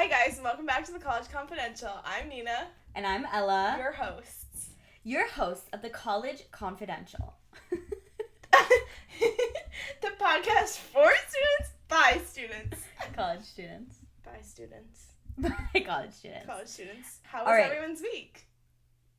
Hi guys, and welcome back to the College Confidential. I'm Nina. And I'm Ella. Your hosts. Your hosts of the College Confidential. The podcast for students, by students. College students. By students. By college students. College students. How was everyone's week?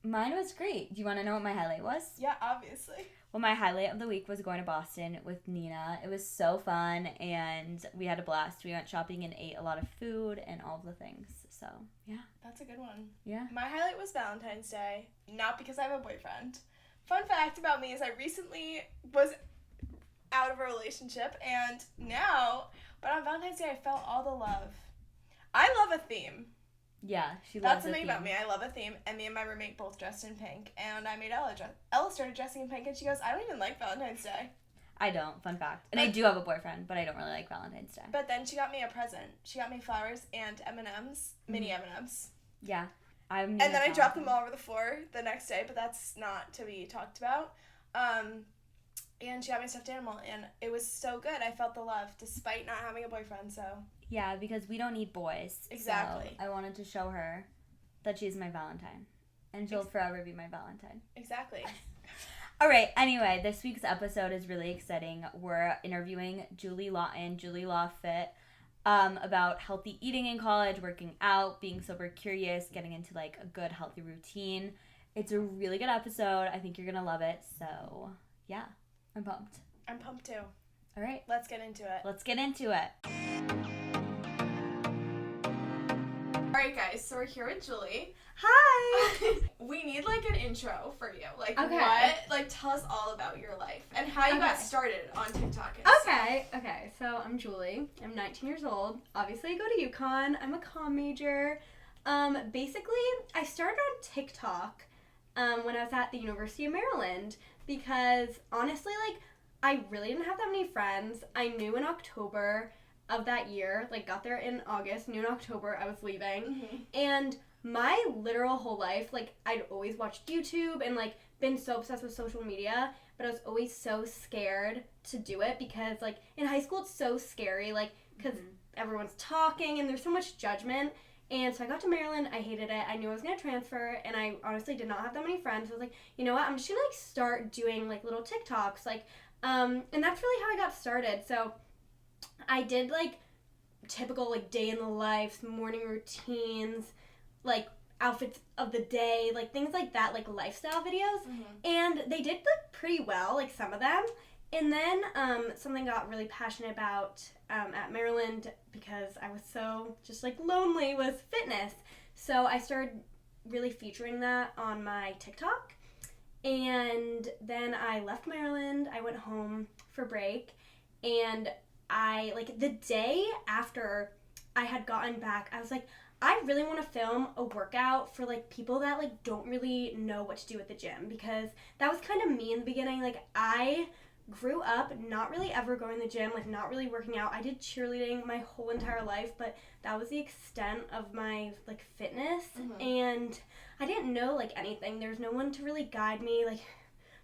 Mine was great. Do you want to know what my highlight was? Yeah, obviously. Well, my highlight of the week was going to Boston with Nina. It was so fun, and we had a blast. We went shopping and ate a lot of food and all of the things. So, yeah. That's a good one. Yeah. My highlight was Valentine's Day, not because I have a boyfriend. Fun fact about me is I recently was out of a relationship, and now, but on Valentine's Day, I felt all the love. I love a theme. Yeah, she That's loves the thing about me. I love a theme, and me and my roommate both dressed in pink, and I made Ella dress. Ella started dressing in pink, and she goes, I don't even like Valentine's Day. I don't, fun fact. And I do have a boyfriend, but I don't really like Valentine's Day. But then she got me a present. She got me flowers and M&Ms, mini M&Ms. Yeah. And then I dropped them all over the floor the next day, but that's not to be talked about. And she got me a stuffed animal, and it was so good. I felt the love, despite not having a boyfriend, so... Yeah, because we don't need boys. Exactly. So I wanted to show her that she's my Valentine. And she'll forever be my Valentine. Exactly. All right, anyway, this week's episode is really exciting. We're interviewing Julie Lawton, Julie Law Fit, about healthy eating in college, working out, being sober curious, getting into, like, a good, healthy routine. It's a really good episode. I think you're going to love it. So, yeah, I'm pumped. I'm pumped, too. All right. Let's get into it. Let's get into it. Alright guys, so we're here with Julie. Hi! We need like an intro for you. Like tell us all about your life and how you got started on TikTok and stuff. Okay, so I'm Julie. I'm 19 years old. Obviously I go to UConn. I'm a comm major. Basically, I started on TikTok when I was at the University of Maryland because honestly, like, I really didn't have that many friends. I knew in October of that year, like got there in August, knew in October I was leaving, and my literal whole life, like I'd always watched YouTube and like been so obsessed with social media, but I was always so scared to do it because like in high school it's so scary, like because everyone's talking and there's so much judgment. And so I got to Maryland, I hated it, I knew I was going to transfer, and I honestly did not have that many friends. I was like, you know what, I'm just going to like start doing like little TikToks, like, and that's really how I got started. So I did, like, typical, like, day in the life, morning routines, like, outfits of the day, like, things like that, like, lifestyle videos. And they did, like, pretty well, like, some of them. And then something I got really passionate about at Maryland because I was so just, like, lonely was fitness. So I started really featuring that on my TikTok. And then I left Maryland. I went home for break. And I, like, the day after I had gotten back, I was like, I really want to film a workout for, like, people that, like, don't really know what to do at the gym, because that was kind of me in the beginning. Like, I grew up not really ever going to the gym, like, not really working out. I did cheerleading my whole entire life, but that was the extent of my, like, fitness, and I didn't know, like, anything. There was no one to really guide me, like,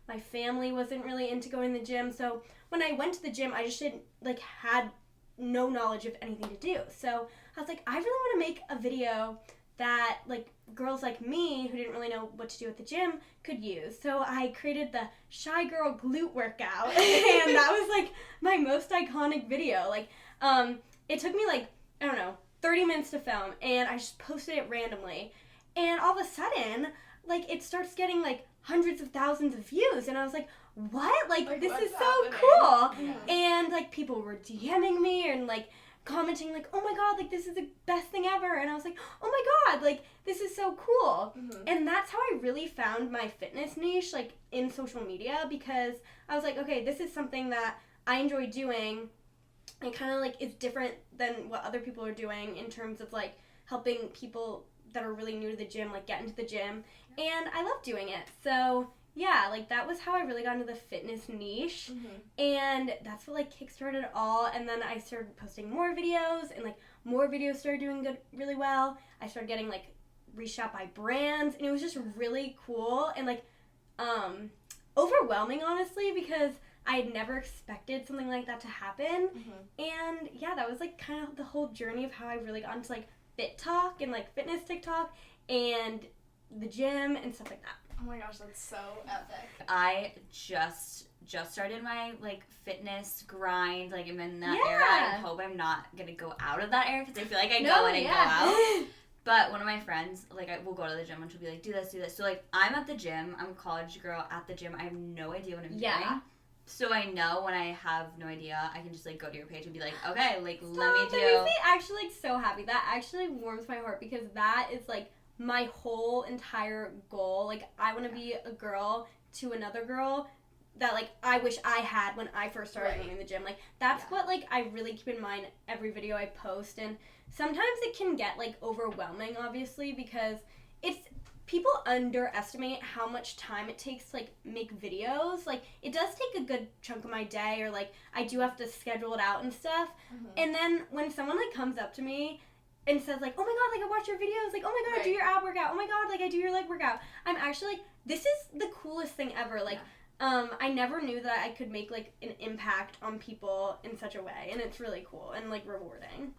my family wasn't really into going to the gym, so when I went to the gym, I just didn't, like, had no knowledge of anything to do. So I was like, I really want to make a video that, like, girls like me who didn't really know what to do at the gym could use. So I created the Shy Girl Glute Workout, and that was, like, my most iconic video. Like, it took me, like, I don't know, 30 minutes to film, and I just posted it randomly. And all of a sudden, like, it starts getting, like, hundreds of thousands of views, and I was like, what? Like this is so cool. And, like, people were DMing me and, like, commenting, like, oh my god, like, this is the best thing ever. And I was like, oh my god, like, this is so cool. And that's how I really found my fitness niche, like, in social media, because I was like, okay, this is something that I enjoy doing and kind of, like, is different than what other people are doing in terms of, like, helping people that are really new to the gym, like, get into the gym. And I love doing it. So yeah, like, that was how I really got into the fitness niche, and that's what, like, kickstarted it all. And then I started posting more videos, and, like, more videos started doing really well. I started getting, like, reached out by brands, and it was just really cool and, like, overwhelming, honestly, because I had never expected something like that to happen. And yeah, that was, like, kind of the whole journey of how I really got into, like, fit talk and like fitness TikTok and the gym and stuff like that. Oh my gosh, that's so epic. I just started my like fitness grind. Like I'm in that Yeah. era. I hope I'm not gonna go out of that era because I feel like I No, go in and yeah. go out. But one of my friends, like, I will go to the gym and she'll be like, do this. So, like, I'm at the gym. I'm a college girl at the gym. I have no idea what I'm doing. So I know when I have no idea, I can just, like, go to your page and be like, okay, like, let me That do. makes me actually, like, so happy. That actually warms my heart because that is, like, my whole entire goal. Like, I want to be a girl to another girl that, like, I wish I had when I first started going to the gym. Like, that's what, like, I really keep in mind every video I post. And sometimes it can get, like, overwhelming, obviously, because people underestimate how much time it takes to, like, make videos. Like, it does take a good chunk of my day, or, like, I do have to schedule it out and stuff. And then when someone, like, comes up to me and says, like, oh my god, like, I watch your videos, like, oh my god, I do your ab workout, oh my god, like, I do your leg workout, I'm actually, like, this is the coolest thing ever. Like, I never knew that I could make, like, an impact on people in such a way, and it's really cool and, like, rewarding.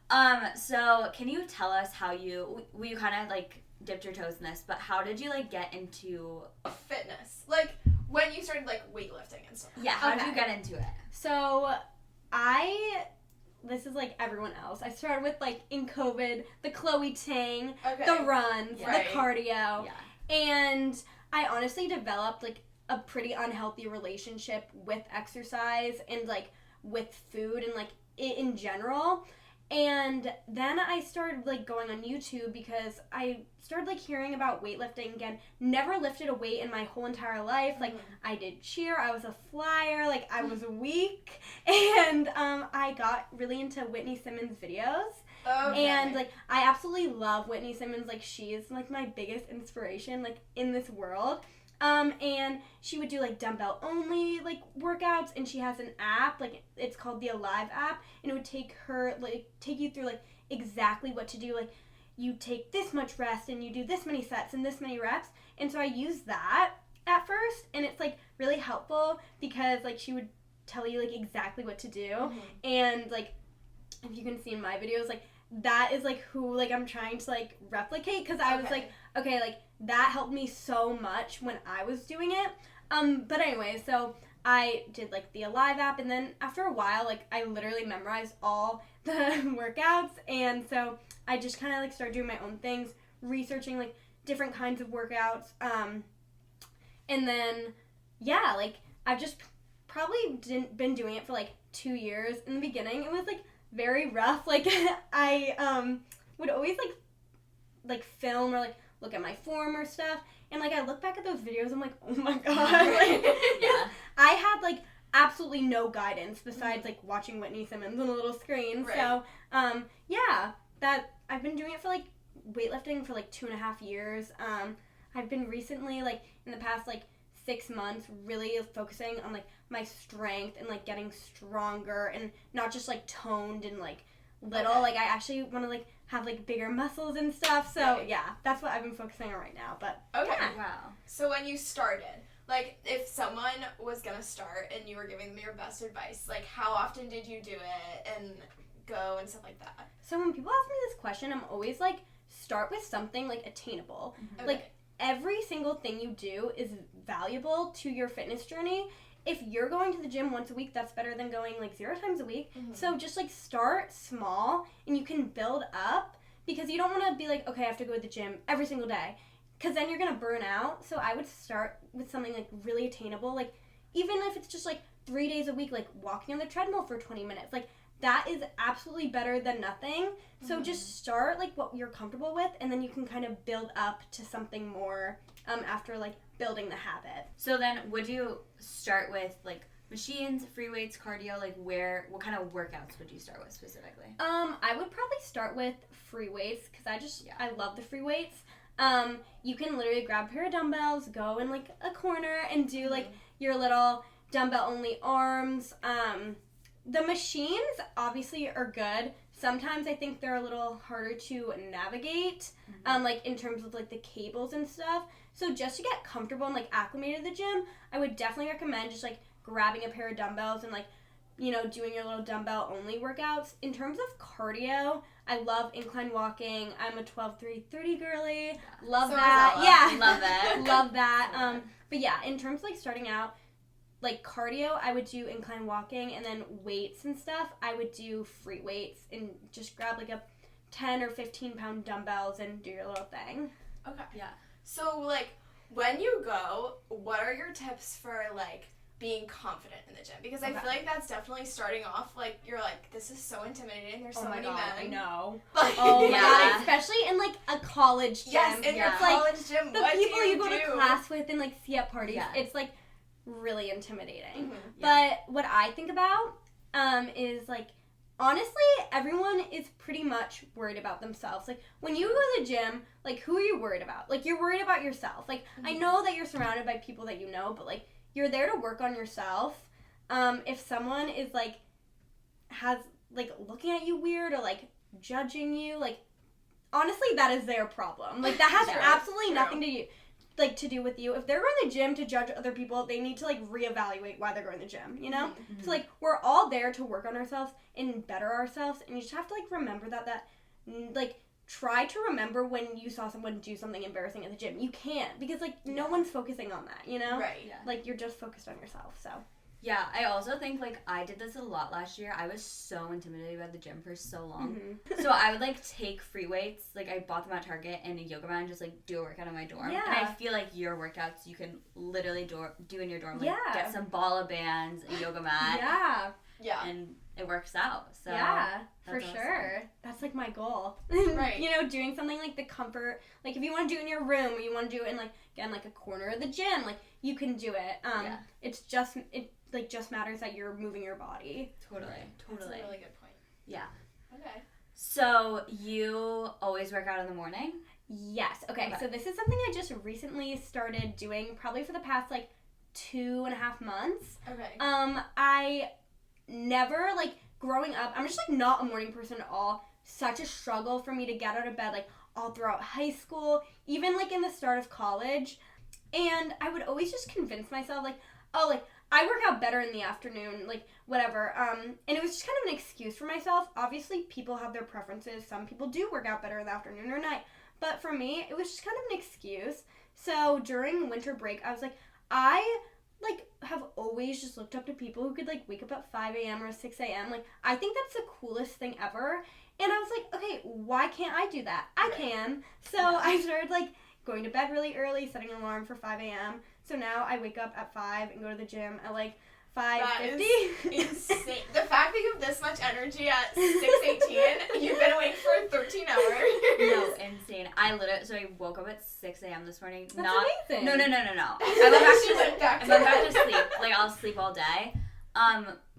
So can you tell us how you kind of, like, dipped your toes in this, but how did you, like, get into fitness? Like, when you started, like, weightlifting and stuff. Yeah, how did you get into it? So, this is like everyone else. I started with, like, in COVID, the Chloe Ting, the runs, the cardio, and I honestly developed, like, a pretty unhealthy relationship with exercise and, like, with food and, like, in general. And then I started, like, going on YouTube because I started, like, hearing about weightlifting again. Never lifted a weight in my whole entire life. Like, I did cheer, I was a flyer, like, I was weak. And I got really into Whitney Simmons' videos. And, like, I absolutely love Whitney Simmons. Like, she is, like, my biggest inspiration, like, in this world. And she would do, like, dumbbell only, like, workouts, and she has an app, like, it's called the Alive app, and it would take you through, like, exactly what to do. Like, you take this much rest, and you do this many sets and this many reps. And so I used that at first, and it's, like, really helpful because, like, she would tell you, like, exactly what to do. And, like, if you can see in my videos, like, that is, like, who, like, I'm trying to, like, replicate, because I was like, okay, like, that helped me so much when I was doing it. But anyway, so I did, like, the Alive app, and then after a while, like, I literally memorized all the workouts, and so I just kind of, like, started doing my own things, researching, like, different kinds of workouts, and then, yeah, like, I've just probably been doing it for, like, 2 years. In the beginning, it was, like, very rough. Like, I would always, like, film or, like, look at my form or stuff, and, like, I look back at those videos, I'm like, oh my god, like, I had, like, absolutely no guidance besides, like, watching Whitney Simmons on a little screen. So, yeah, that, I've been doing it for, like, weightlifting for, like, 2.5 years. I've been recently, like, in the past, like, 6 months, really focusing on, like, my strength and, like, getting stronger and not just, like, toned and, like, little. Like, I actually want to, like, have, like, bigger muscles and stuff. So, yeah, that's what I've been focusing on right now. But, yeah. Wow. So when you started, like, if someone was going to start and you were giving them your best advice, like, how often did you do it and go and stuff like that? So when people ask me this question, I'm always, like, start with something, like, attainable. Like, every single thing you do is valuable to your fitness journey. If you're going to the gym once a week, that's better than going, like, 0 times a week. So just, like, start small, and you can build up, because you don't want to be like, okay, I have to go to the gym every single day, because then you're going to burn out. So I would start with something, like, really attainable. Like, even if it's just, like, 3 days a week, like, walking on the treadmill for 20 minutes. Like, that is absolutely better than nothing. So just start, like, what you're comfortable with, and then you can kind of build up to something more after, like, building the habit. So then would you start with, like, machines, free weights, cardio? Like, what kind of workouts would you start with specifically? I would probably start with free weights, because I love the free weights. You can literally grab a pair of dumbbells, go in, like, a corner, and do, like, your little dumbbell-only arms. The machines obviously are good. Sometimes I think they're a little harder to navigate, like, in terms of, like, the cables and stuff. So just to get comfortable and, like, acclimated to the gym, I would definitely recommend just, like, grabbing a pair of dumbbells and, like, you know, doing your little dumbbell-only workouts. In terms of cardio, I love incline walking. I'm a 12-3-30 girly. Love So that. is Yeah. Love it. Love that. But yeah, in terms of like starting out, like cardio, I would do incline walking, and then weights and stuff, I would do free weights and just grab like a 10 or 15 pound dumbbells and do your little thing. Okay. Yeah. So, like, when you go, what are your tips for, like, being confident in the gym? Because I feel like that's definitely starting off, like, you're like, this is so intimidating. There's so many men. I know. Like, Oh my Yeah. god, especially in like a college gym. yes, in your It's like college gym, the what people do you go do? to class with and like see at parties. Yeah. It's like really intimidating. Mhm. Yeah. But what I think about is like honestly, everyone is pretty much worried about themselves. Like when you go to the gym, like who are you worried about? Like you're worried about yourself. Like I know that you're surrounded by people that you know, but like you're there to work on yourself. If someone is like has like looking at you weird or like judging you, like honestly that is their problem. Like that has True, absolutely true. nothing to do with you. If they're going to the gym to judge other people, they need to like reevaluate why they're going to the gym, you know? So like we're all there to work on ourselves and better ourselves, and you just have to like remember that like try to remember when you saw someone do something embarrassing at the gym. You can't, because like no one's focusing on that, you know? Right. Yeah. Like you're just focused on yourself. So Yeah, I also think, like, I did this a lot last year. I was so intimidated by the gym for so long. So I would, like, take free weights. Like, I bought them at Target and a yoga mat and just, like, do a workout in my dorm. Yeah. And I feel like your workouts you can literally do in your dorm. Like, Yeah. get some ball bands, a yoga mat, yeah. Yeah. and it works out. So Yeah, for that's sure. That's like my goal. Right. You know, doing something like the comfort, like if you want to do it in your room or you want to do it in like, again, like a corner of the gym, like you can do it. Yeah. It just matters that you're moving your body. Totally. That's a really good point. Yeah. Okay. So you always work out in the morning? Yes. Okay. Okay. So this is something I just recently started doing, probably for the past like 2.5 months. Okay. I never, like, growing up, I'm just, like, not a morning person at all. Such a struggle for me to get out of bed, like, all throughout high school, even, like, in the start of college. And I would always just convince myself, like, oh, like, I work out better in the afternoon, like, whatever. And it was just kind of an excuse for myself. Obviously, people have their preferences. Some people do work out better in the afternoon or night. But for me, it was just kind of an excuse. So during winter break, I was like, I have always just looked up to people who could, like, wake up at 5 a.m. or 6 a.m. Like, I think that's the coolest thing ever. And I was like, okay, why can't I do that? I can. So I started, like, going to bed really early, setting an alarm for 5 a.m. So now I wake up at 5 and go to the gym at, like, 5:50. That is insane. The fact that you have this much energy at 6:18, you've been awake for 13 hours. No, insane. So I woke up at 6 a.m. this morning. That's amazing. No. I She went back to went back to bed. sleep. Like, I'll sleep all day.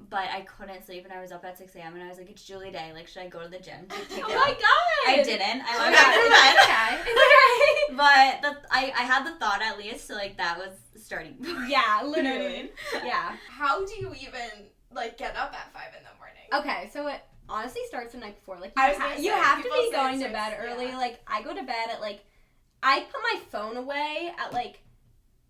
But I couldn't sleep, and I was up at 6 a.m. and I was like, it's Julie Day. Like, should I go to the gym? Oh my god! I didn't. I went Okay, back to bed. it's okay. It's okay. But I had the thought at least, so like that was starting. Yeah, You know what I literally. mean? Yeah. How do you even, like, get up at 5 in the morning? Okay, so it honestly starts the night before. Like I was gonna you say, have to people be say going to 6, bed early. yeah. Like I go to bed at like I put my phone away at like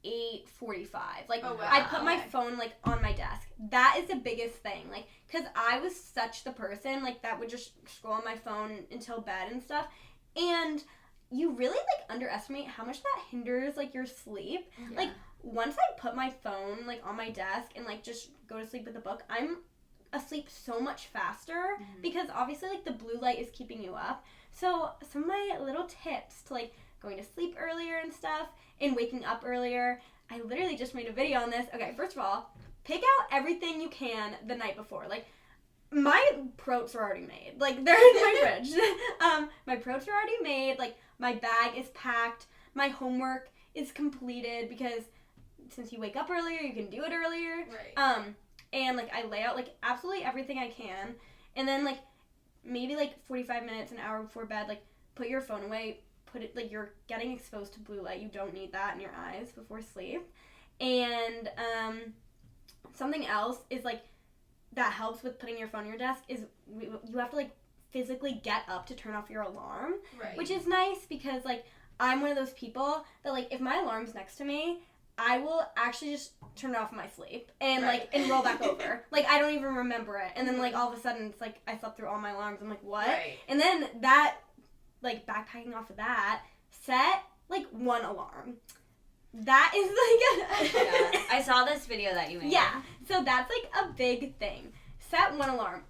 8:45. Like Oh, wow. I put my Okay. phone like on my desk. That is the biggest thing. Like cuz I was such the person like that would just scroll on my phone until bed and stuff. And you really like underestimate how much that hinders like your sleep. Yeah. Like once I put my phone like on my desk and like just go to sleep with a book, I'm asleep so much faster because obviously like the blue light is keeping you up. So some of my little tips to like going to sleep earlier and stuff and waking up earlier. I literally just made a video on this. Okay, first of all, pick out everything you can the night before. Like my proats are already made. Like they're in my fridge. My proats are already made. Like my bag is packed. My homework is completed because since you wake up earlier, you can do it earlier. Right. And like I lay out like absolutely everything I can, and then like maybe like 45 minutes, an hour before bed, like put your phone away. Put it like you're getting exposed to blue light. You don't need that in your eyes before sleep. And something else is like that helps with putting your phone on your desk is you have to like physically get up to turn off your alarm, Right. which is nice because like I'm one of those people that like if my alarm's next to me, I will actually just turn it off in my sleep and Right. like and roll back over. Like I don't even remember it. And then like all of a sudden it's like I slept through all my alarms. I'm like, what? Right. And then that like backpacking off of that, set like one alarm. That is like Yeah. I saw this video that you made. yeah. So that's like a big thing. Set one alarm.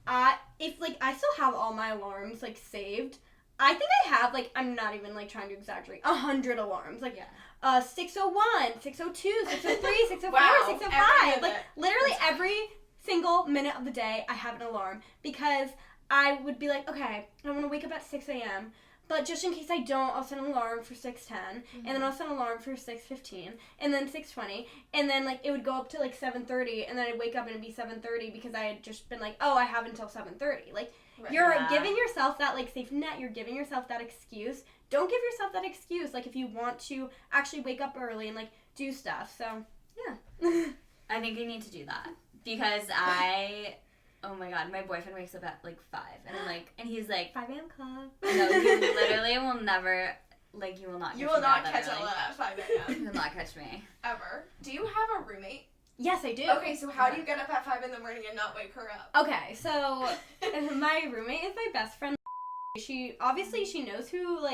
If like I still have all my alarms like saved. I think I have like I'm not even like trying to exaggerate 100 alarms. Like 6:01, 6:02, 6:03, 6:04, Wow, 6:05. every Like minute. literally every single minute of the day I have an alarm because I would be like, okay, I want to wake up at 6 a.m. But just in case I don't, I'll set an alarm for 6:10, and then I'll set an alarm for 6:15, and then 6:20, and then like it would go up to like 7:30, and then I'd wake up and it'd be 7:30 because I had just been like, oh, I have until 7:30. Like Right. you're Yeah. giving yourself that like safety net. You're giving yourself that excuse. Don't give yourself that excuse. Like if you want to actually wake up early and like do stuff. So yeah. I think you need to do that because oh my god, my boyfriend wakes up at like 5 and I'm like, and he's like, 5 a.m. club. no, you literally will never, like, you will not. You catch will me not that catch early. Ella at 5 You a.m. will not catch me. ever. Do you have a roommate? Yes, I do. Okay, so how do you get up at 5 in the morning and not wake her up? Okay, so my roommate is my best friend. She knows who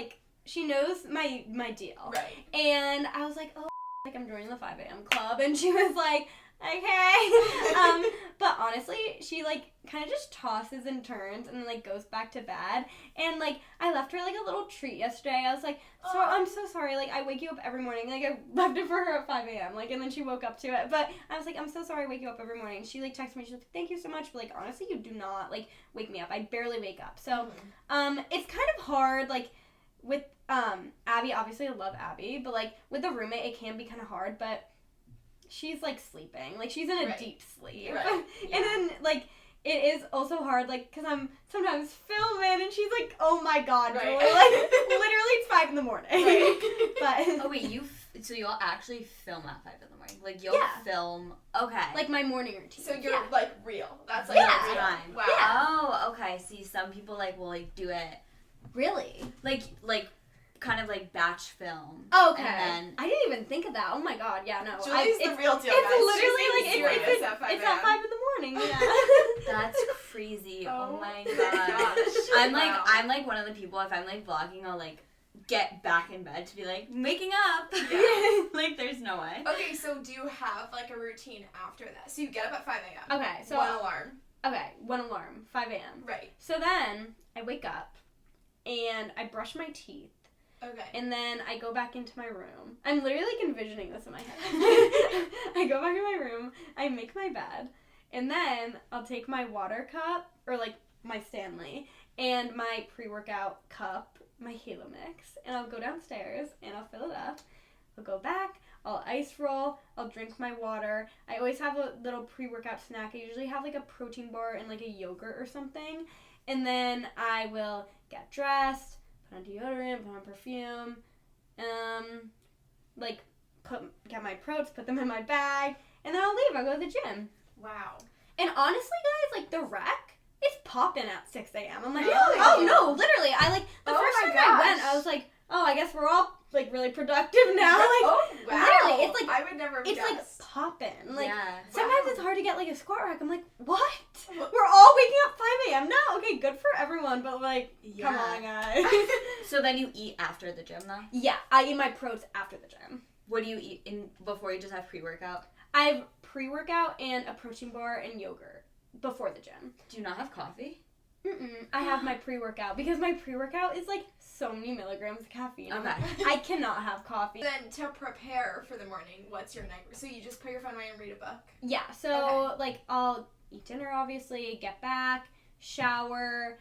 she knows my deal. Right. And I was like, oh, like I'm joining the 5 a.m. club, and she was like, okay. But honestly, she like kind of just tosses and turns and then like goes back to bed. And like I left her like a little treat yesterday. I was like, so I'm so sorry. Like I wake you up every morning. Like I left it for her at 5 a.m. Like and then she woke up to it. But I was like, I'm so sorry. I wake you up every morning. She like texted me. She's like, thank you so much. But like honestly, you do not like wake me up. I barely wake up. So it's kind of hard like with Abby. Obviously, I love Abby. But like with a roommate, it can be kind of hard. But she's like sleeping. Like she's in a Right. deep sleep. Right. And then like it is also hard like because I'm sometimes filming and she's like, oh my god, Right. Joel. Like literally it's 5 in the morning. Right. But Oh wait, so you'll actually film at 5 in the morning? Like you'll Yeah. film? Okay. like my morning routine. So you're yeah. like real. That's like Yeah. real. Time. Wow. Yeah. Oh, okay. See, some people like will like do it Really? like kind of like batch film. Okay. And then I didn't even think of that. Oh my god, yeah, no. Julie's the it's, real deal, it's guys. literally She's like serious it's at 5 it's at a.m. 5 in the morning. Yeah. that's crazy. Oh my gosh. god. Wow. I'm like one of the people, if I'm like vlogging, I'll like get back in bed to be like waking up. Yeah. Like there's no way. Okay, so do you have like a routine after that? So you get up at 5 a.m. Okay, so one alarm. okay, one alarm, 5 a.m. Right. So then I wake up and I brush my teeth. Okay. And then I go back into my room. I'm literally like envisioning this in my head. I go back in my room, I make my bed, and then I'll take my water cup, or like my Stanley, and my pre-workout cup, my Halo Mix, and I'll go downstairs and I'll fill it up. I'll go back, I'll ice roll, I'll drink my water. I always have a little pre-workout snack. I usually have like a protein bar and like a yogurt or something. And then I will get dressed, put on deodorant, put on perfume, like get my protes, put them in my bag, and then I'll leave. I'll go to the gym. Wow. And honestly, guys, like the rec is popping at 6 a.m. I'm like, Really? oh no, literally. I like the Oh first my time I went, gosh. I was like, oh, I guess we're all like really productive now. Like, oh wow. literally, it's like I would never have it's like guessed. popping. Like yeah. sometimes Wow. it's hard to get like a squat rack. I'm like, what? We're all waking up 5 a.m. now. Okay, good for everyone, but like, come on, guys. So then you eat after the gym though? Yeah, I eat my protein after the gym. What do you eat before you just have pre-workout? I have pre-workout and a protein bar and yogurt before the gym. Do you not have coffee? I have my pre-workout because my pre-workout is like so many milligrams of caffeine. Okay. I cannot have coffee. Then to prepare for the morning, what's your night? So you just put your phone away and read a book. Yeah, so like I'll eat dinner obviously, get back, shower,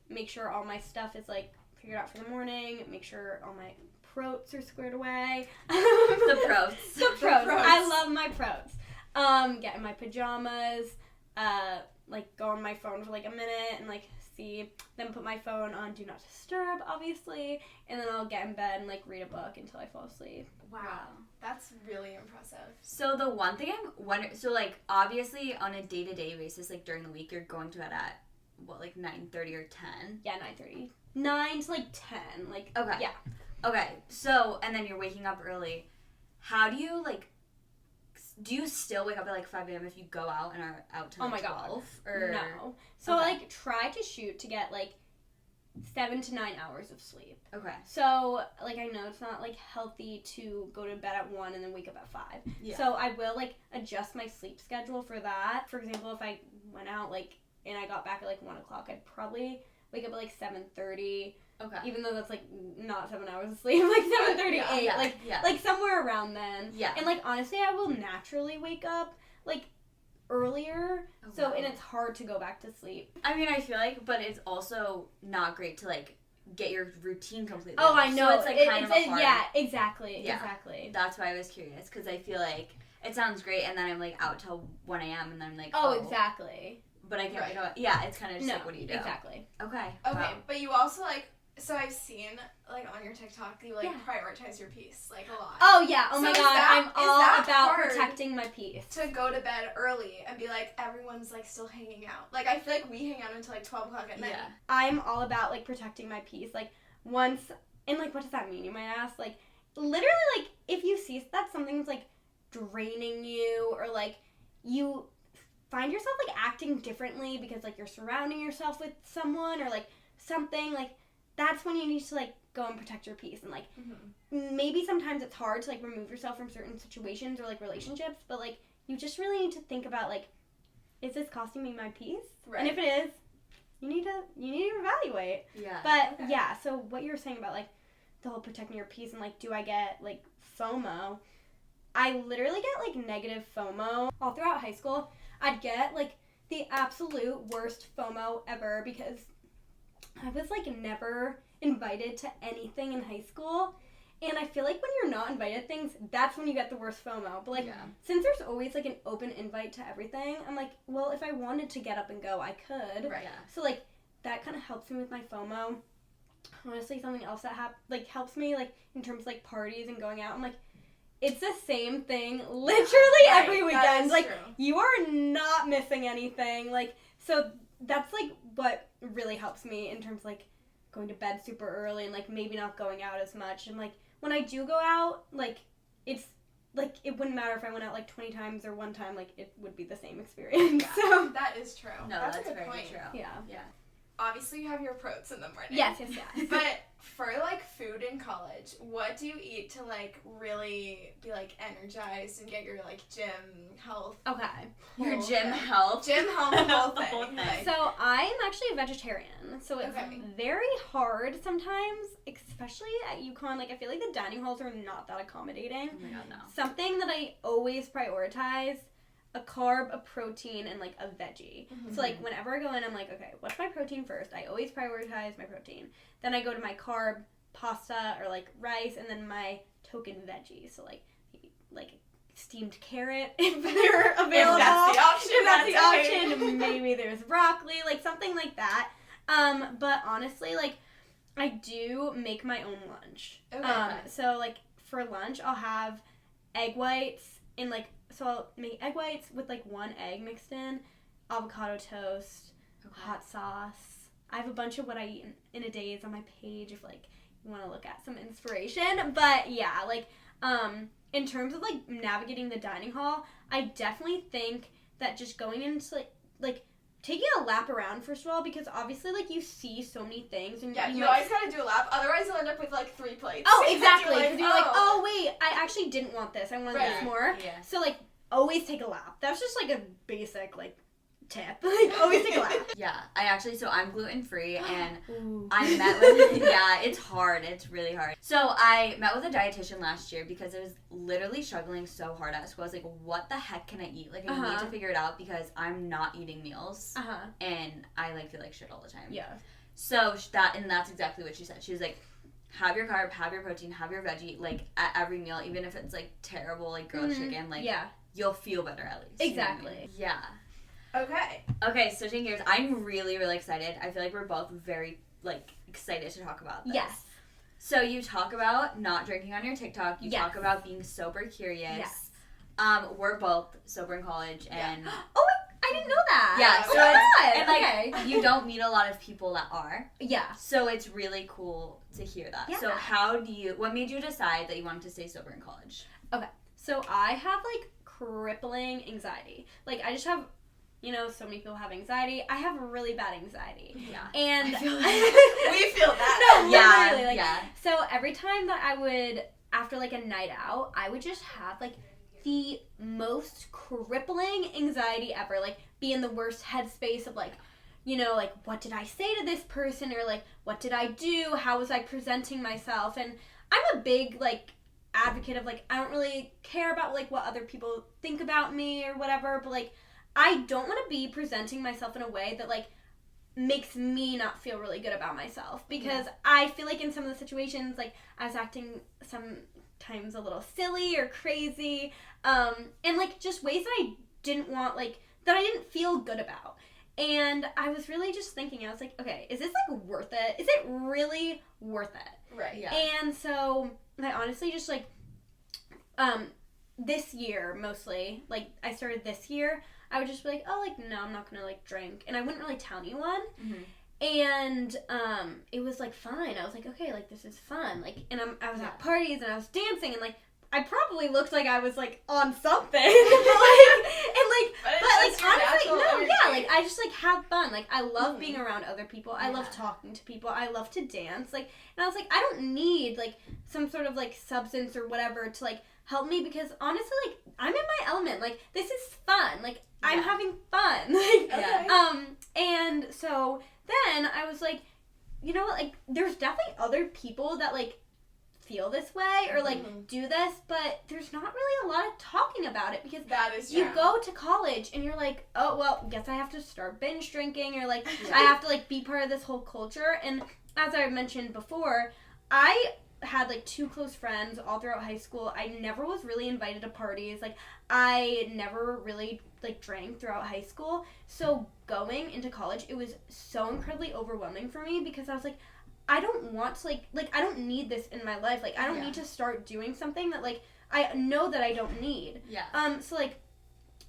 make sure all my stuff is like figured out for the morning, make sure all my protes are squared away. The protes. The protes. protes. I love my protes. Get in my pajamas, like go on my phone for like a minute and like see, then put my phone on do not disturb obviously, and then I'll get in bed and like read a book until I fall asleep. Wow. That's really impressive. So the one thing I'm wondering, so like obviously on a day-to-day basis, like during the week, you're going to bed at what, like 9:30 or 10? Yeah, 9:30. 9 to like 10. Like Okay. yeah. Okay. So and then you're waking up early. How do you like do you still wake up at like 5 a.m. if you go out and are out till Oh my 12? God. Or... No. So I like try to shoot to get like 7 to 9 hours of sleep. Okay. So like I know it's not like healthy to go to bed at 1 and then wake up at 5. Yeah. So I will like adjust my sleep schedule for that. For example, if I went out like and I got back at like 1 o'clock, I'd probably wake up at like 7:30. Okay. Even though that's like not 7 hours of sleep, like 7:38, like somewhere around then. Yeah. And like honestly, I will naturally wake up like earlier. Oh, so wow. and it's hard to go back to sleep. I mean, I feel like, but it's also not great to like get your routine completely. Oh, off. I know. So it's like kind of a hard. Yeah, exactly. Yeah. Exactly. That's why I was curious because I feel like it sounds great, and then I'm like out till 1 a.m. and then I'm like, Oh, exactly. But I can't wake up. Yeah, it's kind of just No, like, what do you do? Exactly. Okay. Okay, Wow. but you also like. So I've seen like on your TikTok you like Yeah. prioritize your peace like a lot. Oh yeah. Oh So my is God. that- I'm is all that about hard? protecting my peace. To go to bed early and be like everyone's like still hanging out. Like I feel like we hang out until like 12 o'clock at night. Yeah. I'm all about like protecting my peace. Like once and like what does that mean? You might ask. Like literally like if you see that something's like draining you or like you find yourself like acting differently because like you're surrounding yourself with someone or like something, like that's when you need to like go and protect your peace. And like maybe sometimes it's hard to like remove yourself from certain situations or like relationships, but like you just really need to think about like, is this costing me my peace? Right. And if it is, you need to evaluate. Yeah. But Okay. yeah, so what you were saying about like the whole protecting your peace and like do I get like FOMO? I literally get like negative FOMO all throughout high school. I'd get like the absolute worst FOMO ever because I was like never invited to anything in high school. And I feel like when you're not invited to things, that's when you get the worst FOMO. But like since there's always like an open invite to everything, I'm like, well, if I wanted to get up and go, I could. Right. Yeah. So like that kind of helps me with my FOMO. Honestly, something else that helps me like in terms of like parties and going out, I'm like, it's the same thing literally Right, every that weekend. is Like true. you are not missing anything. Like so that's like what really helps me in terms of like going to bed super early and like maybe not going out as much. And like when I do go out, like it's like it wouldn't matter if I went out like 20 times or one time, like it would be the same experience. Yeah, So that is true. No, that's that's a good very point. true. yeah. Yeah. Obviously you have your protes in the morning. Yes. But for like food in college, what do you eat to like really be like energized and get your like gym health? Okay. Your whole gym thing? health. Gym health, the whole The whole thing. thing. Like, So I'm actually a vegetarian, so it's Okay. very hard sometimes, especially at UConn. Like I feel like the dining halls are not that accommodating. Oh my God, no. Something that I always prioritize: a carb, a protein, and like a veggie. So like whenever I go in, I'm like, okay, what's my protein first? I always prioritize my protein. Then I go to my carb, pasta or like rice, and then my token veggie. So like steamed carrot if they're available. If that's the option, If that's the that's okay. option, maybe there's broccoli, like something like that. But honestly, like I do make my own lunch. Okay. So like for lunch, I'll have egg whites and like so I'll make egg whites with like 1 egg mixed in, avocado toast, hot sauce. I have a bunch of what I eat in a day is on my page if like you want to look at some inspiration. But yeah, like in terms of like navigating the dining hall, I definitely think that just going into like taking a lap around first of all, because obviously like you see so many things and yeah, you might always gotta do a lap, otherwise you'll end up with like 3 plates. Oh, Because exactly. Because you're like, oh. oh wait, I actually didn't want this. I wanted Right. this more. Yeah. So like, always take a lap. That's just like a basic like tip. Like, always take a lap. Yeah, so I'm gluten free and Ooh. I met with, yeah, it's hard. It's really hard. So I met with a dietitian last year because I was literally struggling so hard at school. I was like, what the heck can I eat? Like, I need to figure it out because I'm not eating meals and I like feel like shit all the time. Yeah. So that's exactly what she said. She was like, have your carb, have your protein, have your veggie, like at every meal, even if it's like terrible, like grilled chicken, like you'll feel better at least. Exactly. You know what I mean? Yeah. Okay. Switching gears, I'm really, really excited. I feel like we're both very, like, excited to talk about this. Yes. So you talk about not drinking on your TikTok. You talk about being sober curious. Yes. We're both sober in college, and Oh, I didn't know that. yeah, Oh so my it's, God. and like Okay. you don't meet a lot of people that are. Yeah. So it's really cool to hear that. Yeah. So what made you decide that you wanted to stay sober in college? So I have like crippling anxiety. Like, I just have, you know, so many people have anxiety. I have really bad anxiety. Yeah. And we feel that. No, Yeah, literally. Like, yeah. So every time that I would, after like a night out, I would just have like the most crippling anxiety ever. Like, be in the worst headspace of like, you know, like, what did I say to this person? Or like, what did I do? How was I presenting myself? And I'm a big like advocate of like, I don't really care about like what other people think about me or whatever, but like, I don't want to be presenting myself in a way that like makes me not feel really good about myself, because I feel like in some of the situations, like, I was acting sometimes a little silly or crazy, and like just ways that I didn't want, like, that I didn't feel good about. And I was really just thinking, I was like, okay, is this like worth it? Is it really worth it? Right. Yeah. And so I honestly just like, this year mostly, like, I started this year, I would just be like, oh, like, no, I'm not gonna like drink, and I wouldn't really tell anyone. And it was like fine. I was like, okay, like, this is fun. Like, and I was at parties and I was dancing, and like, I probably looked like I was like on something, but it's your honestly, natural no, energy. yeah, like, I just like have fun. Like, I love being around other people. I love talking to people. I love to dance. Like, and I was like, I don't need like some sort of like substance or whatever to like help me, because honestly, like, I'm in my element. Like, this is fun. Like, I'm having fun. Like, Okay. and so then I was like, you know what? Like, there's definitely other people that like feel this way or like do this, but there's not really a lot of talking about it, because That is true. you go to college and you're like, oh, well, guess I have to start binge drinking, or like, I have to like be part of this whole culture. And as I mentioned before, I had like 2 close friends all throughout high school. I never was really invited to parties. Like, I never really like drank throughout high school. So going into college, it was so incredibly overwhelming for me, because I was like, I don't want to like I don't need this in my life. Like, I don't need to start doing something that like I know that I don't need. So like,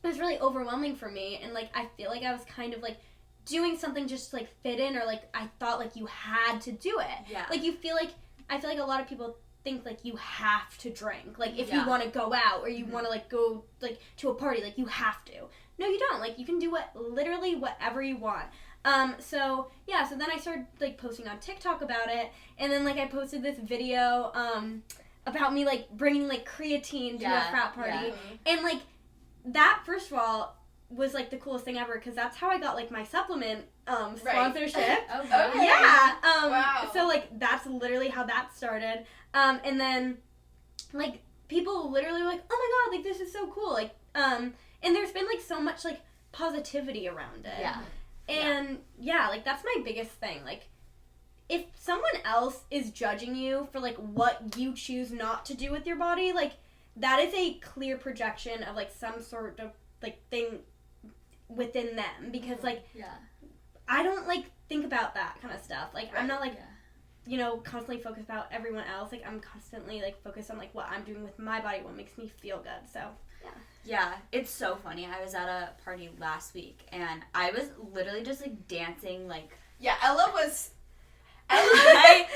it was really overwhelming for me, and like, I feel like I was kind of like doing something just to like fit in, or like I thought like you had to do it. Like, I feel like a lot of people think like you have to drink. Like, if you want to go out, or you want to like go like to a party, like, you have to. No, you don't. Like, you can do literally whatever you want. So then I started like posting on TikTok about it, and then like I posted this video about me like bringing like creatine to a frat party, and like that, first of all, was like the coolest thing ever, because that's how I got like my supplement sponsorship. Okay. Wow. So like, that's literally how that started, and then like, people literally were like, oh my god, like, this is so cool, like, and there's been like so much like positivity around it. And like, that's my biggest thing. Like, if someone else is judging you for like what you choose not to do with your body, like, that is a clear projection of like some sort of like thing within them, because like, I don't like think about that kind of stuff. Like, I'm not like, you know, constantly focused about everyone else. Like, I'm constantly like focused on like what I'm doing with my body, what makes me feel good. So yeah, it's so funny. I was at a party last week, and I was literally just like dancing, like, Ella was I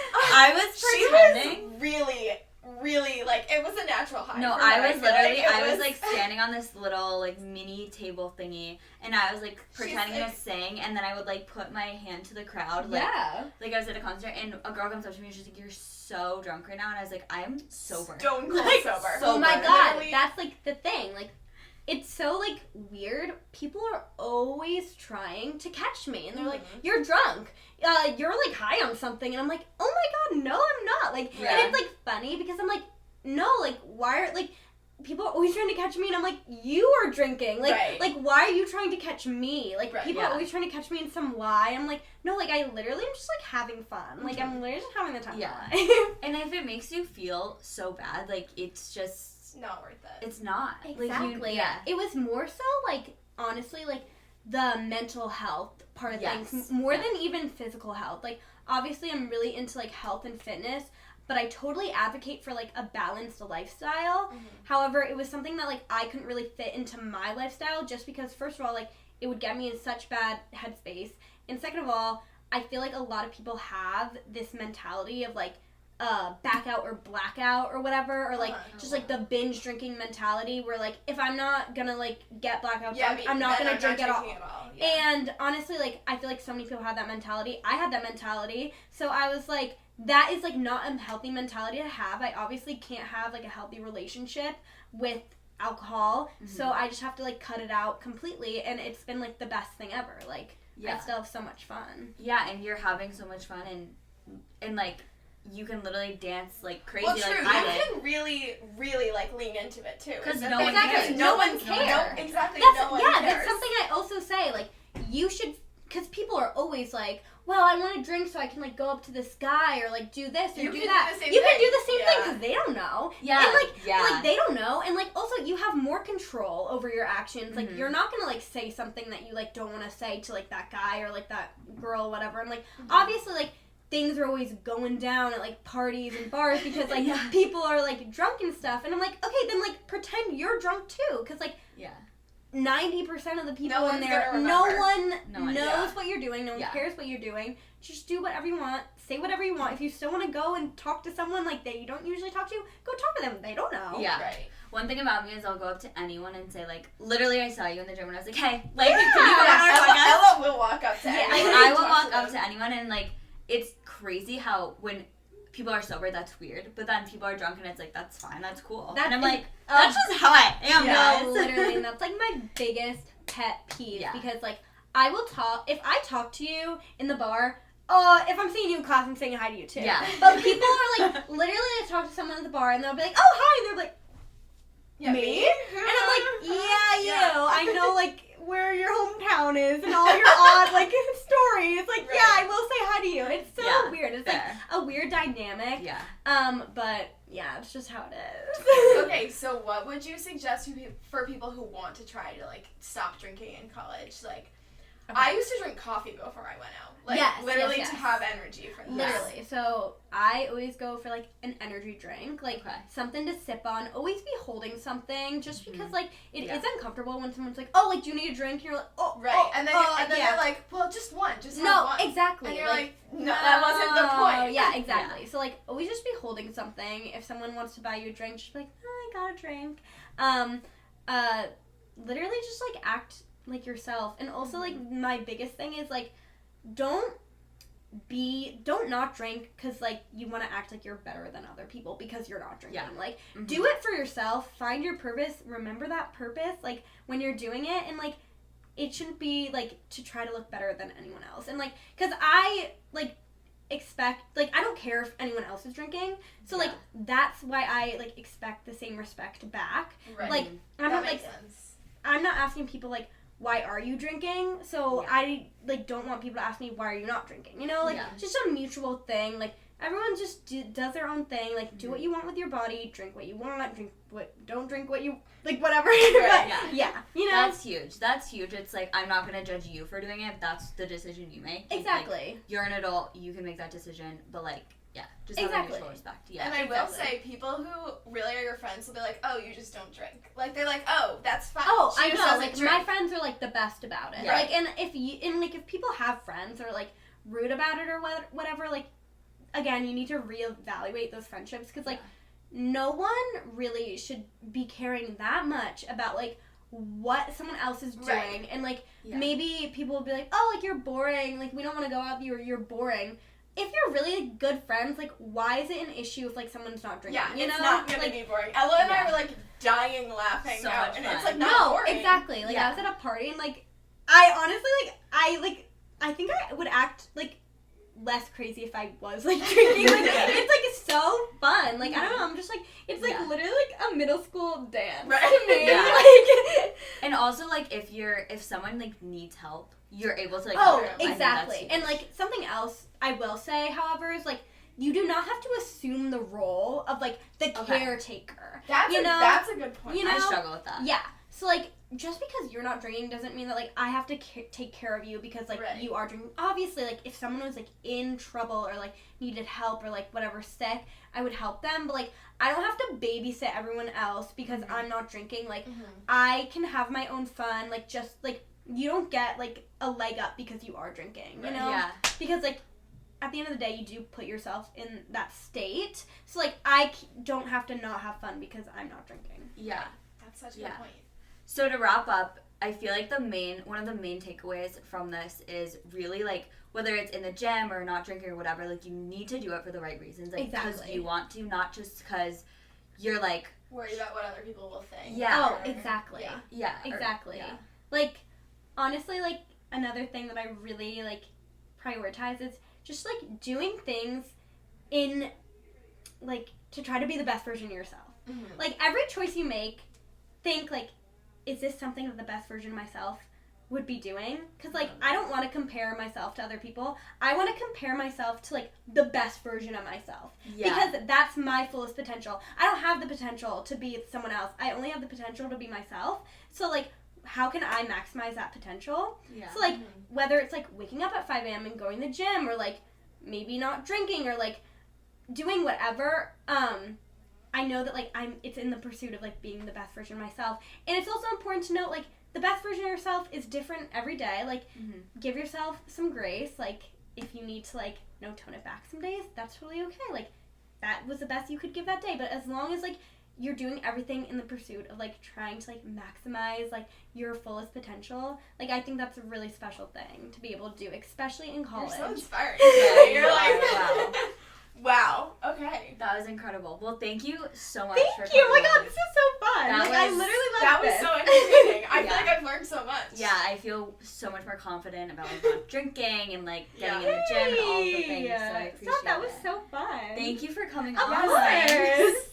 was pretending. She was really like, it was a natural high. No, for I her. was literally, like I was like standing on this little like mini table thingy, and I was like pretending to sing, and then I would like put my hand to the crowd, like I was at a concert, and a girl comes up to me and she's like, "You're so drunk right now," and I was like, "I'm sober." Stone cold like, sober. Oh my sober. god, Literally. that's like the thing. Like, it's so like weird. People are always trying to catch me, and they're like, "You're drunk. You're like high on something," and I'm like, "Oh my god, no, I'm not." Like, and it's like funny, because I'm like, no, like, why are like people are always trying to catch me, and I'm like, you are drinking. Like, like, why are you trying to catch me? Like, people are always trying to catch me in some lie. I'm like, no, like, I literally am just like having fun. Like, I'm literally just having the time of my life. And if it makes you feel so bad, like, it's just not worth it. It's not. Exactly. Like, It was more so like, honestly, like, the mental health part of things, more than even physical health. Like, obviously, I'm really into like health and fitness, but I totally advocate for like a balanced lifestyle. However, it was something that like I couldn't really fit into my lifestyle, just because, first of all, like, it would get me in such bad headspace, and second of all, I feel like a lot of people have this mentality of like, back out or blackout or whatever, or like just like the binge drinking mentality where like if I'm not gonna like get blackout drunk, I'm not gonna drink at all. Yeah. And honestly, like I feel like so many people have that mentality. I had that mentality, so I was like, that is like not a healthy mentality to have. I obviously can't have like a healthy relationship with alcohol, so I just have to like cut it out completely, and it's been like the best thing ever. Like I still have so much fun. Yeah, and you're having so much fun, and like you can literally dance like crazy. Well, true. Like You can really, really like lean into it too. Because no one cares. No one cares. Exactly. That's, no one cares. That's something I also say. Like you should, because people are always like, well, I want to drink so I can like go up to this guy or like do this or do that. You can do the same thing because they don't know. Yeah. And like they don't know, and like also you have more control over your actions. Like you're not gonna like say something that you like don't want to say to like that guy or like that girl, whatever. And like obviously like things are always going down at like parties and bars because like people are like drunk and stuff. And I'm like, okay, then like pretend you're drunk too, because like 90% of the people in there, no one knows what you're doing. No one cares what you're doing. Just do whatever you want. Say whatever you want. If you still want to go and talk to someone like that you don't usually talk to, go talk to them. They don't know. Yeah. Right. One thing about me is I'll go up to anyone and say like, literally I saw you in the gym and I was like, hey, like, can you go on our podcast? Ella will walk up to anyone. Like, I will walk up to anyone, and like it's crazy how when people are sober that's weird, but then people are drunk and it's like that's fine, that's cool. And I'm like, that's just how I am, guys. No, literally, and that's like my biggest pet peeve because like I will talk if I talk to you in the bar. If I'm seeing you in class, I'm saying hi to you too. Yeah. But people are like literally I talk to someone at the bar and they'll be like, oh hi, and they're like, me? And I'm like, yeah, you. I know like where your hometown is and all your odd like stories. Like, yeah, I will say hi to you. It's so weird. It's like a weird dynamic. Yeah. But yeah, it's just how it is. Okay, so what would you suggest for people who want to try to like stop drinking in college? Like, I used to drink coffee before I went out. Like, literally to have energy for this. Literally. So, I always go for, like, an energy drink. Like, something to sip on. Always be holding something. Just because, like, it is uncomfortable when someone's like, oh, like, do you need a drink? And you're like, oh, right. And then, they're like, well, just one. Just have one. Exactly. And you're like, no, that wasn't the point. Yeah, exactly. So, like, always just be holding something. If someone wants to buy you a drink, just be like, oh, I got a drink. Literally just, like, act like yourself. And also like my biggest thing is like don't not drink because like you want to act like you're better than other people because you're not drinking. Like do it for yourself, find your purpose, remember that purpose like when you're doing it, and like it shouldn't be like to try to look better than anyone else. And like because I like expect like I don't care if anyone else is drinking, so like that's why I like expect the same respect back. Like I'm not like I'm not asking people like why are you drinking? So I like don't want people to ask me why are you not drinking? You know, like just a mutual thing. Like everyone just does their own thing. Like do what you want with your body. Drink what you want. Don't drink what you like. Whatever. Right, yeah. You know. That's huge. That's huge. It's like I'm not gonna judge you for doing it. That's the decision you make. Exactly. Like, you're an adult. You can make that decision. But like. Yeah, just have a mutual respect. Yeah, and I will say, people who really are your friends will be like, "Oh, you just don't drink." Like they're like, "Oh, that's fine." Oh, I know. Like my friends are like the best about it. Like, and if people have friends that are like rude about it or whatever, like again, you need to reevaluate those friendships because like no one really should be caring that much about like what someone else is doing, and like maybe people will be like, "Oh, like you're boring. Like we don't want to go out with you, or you're boring." If you're really good friends, like, why is it an issue if, like, someone's not drinking? Yeah, you know? It's not gonna be boring. Ella and I were, like, dying laughing so out, much and fun. it's, like, not boring. Exactly. Like, I was at a party, and, like, I honestly, I think I would act, like, less crazy if I was, like, drinking. Like, it's, like, so fun. Like, I don't know, I'm just, like, it's, like, literally, like, a middle school dance. Right. To me. Like, and also, like, if someone, like, needs help, you're able to, like, oh, exactly. And, like, something else I will say, however, is, like, you do not have to assume the role of, like, the caretaker. That's a good point. You know? I struggle with that. Yeah. So, like, just because you're not drinking doesn't mean that, like, I have to take care of you because, like, you are drinking. Obviously, like, if someone was, like, in trouble or, like, needed help or, like, whatever, sick, I would help them. But, like, I don't have to babysit everyone else because I'm not drinking. Like, I can have my own fun. Like, just, like, you don't get, like, a leg up because you are drinking, you know? Yeah. Because, like, at the end of the day, you do put yourself in that state. So, like, I don't have to not have fun because I'm not drinking. Yeah. That's such a good point. So to wrap up, I feel like one of the main takeaways from this is really, like, whether it's in the gym or not drinking or whatever, like, you need to do it for the right reasons. Like, because you want to, not just because you're, like... worried about what other people will think. Yeah. Oh, exactly. Yeah. Exactly. Like, honestly, like, another thing that I really, like, prioritize is just, like, doing things in, like, to try to be the best version of yourself. Mm-hmm. Like, every choice you make, think, like, is this something that the best version of myself would be doing? Because, like, I don't want to compare myself to other people. I want to compare myself to, like, the best version of myself. Yeah. Because that's my fullest potential. I don't have the potential to be someone else. I only have the potential to be myself. So, like, how can I maximize that potential? Yeah. So, like, whether it's, like, waking up at 5 a.m. and going to the gym, or, like, maybe not drinking, or, like, doing whatever, I know that, like, it's in the pursuit of, like, being the best version of myself. And it's also important to note, like, the best version of yourself is different every day. Like, give yourself some grace. Like, if you need to, like, tone it back some days, that's totally okay. Like, that was the best you could give that day. But as long as, like, you're doing everything in the pursuit of, like, trying to, like, maximize, like, your fullest potential, like, I think that's a really special thing to be able to do, especially in college. You're so inspiring. Yeah, You're like, wow. wow. Okay. That was incredible. Well, thank you so much for Thank you. Oh my coming god, on. this is so fun. That Like, I was- literally love That was this. so entertaining. I feel Yeah. like I've learned so much. Yeah, I feel so much more confident about, like, not drinking and, like, getting in the gym and all of the things. So I appreciate Stop, that was it. so fun. Thank you for coming Of on. course.